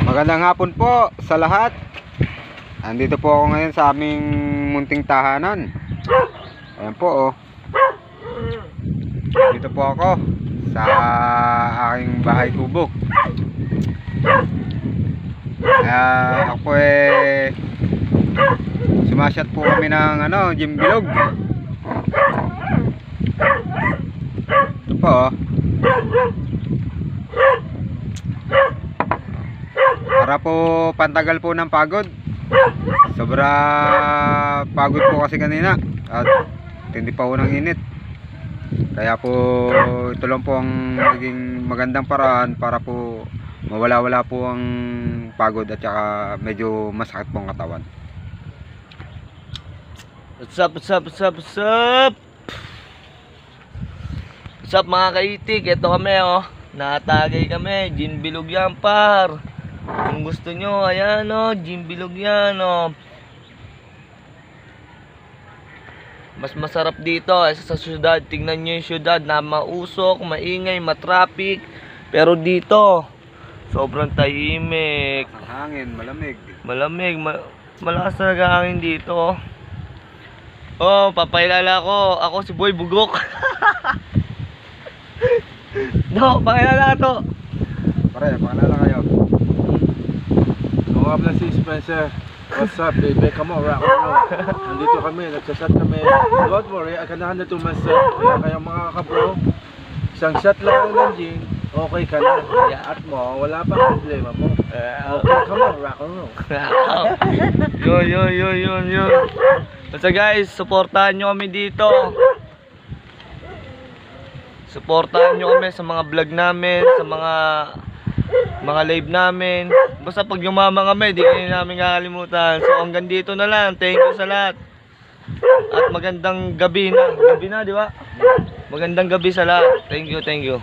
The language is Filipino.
Magandang hapon po sa lahat. Andito po ako ngayon sa aming munting tahanan. Ayan po oh. Dito po ako sa aking bahay kubo. Ako po sumasyat po kami ng Jimbilog. Ito po oh. Para po pantagal po ng pagod. Sobra pagod po kasi kanina at hindi pa po ng init. Kaya po ito lang po ang naging magandang paraan para po mawala-wala po ang pagod at saka medyo masakit po ang katawan. What's up, what's up, what's up, what's up? What's up mga kaitik? Ito kami oh. Natagay kami. Jimbilog yan par. Kung gusto nyo, ayan oh. Jimbilog yan oh. Mas masarap dito sa syudad. Tingnan nyo yung syudad na mausok, maingay, matraffic. Pero dito sobrang tahimik. Ang hangin, malamig. Malamig, malakas talaga hangin dito. Oh, papailala ko. Ako si Boy Bugok. No, pakilala to. Pare, pakilala kayo. Ako nga pala si Spencer. What's up, baby? Come on, rock and roll. Nandito kami, nagsashot kami. Don't worry, I can handle to myself. Kaya mga kabro, isang shot lang ng gin, okay ka na. At mo, wala pa problema mo. Okay, come on, rock and roll. Yun. Basta guys, supportahan nyo kami dito. Supportahan nyo kami sa mga vlog namin, sa mga live namin. Basta pag yumama kami, di kayo namin kakalimutan. So hanggang dito na lang. Thank you sa lahat. At magandang gabi na. Gabi na, di ba? Magandang gabi sa lahat. Thank you.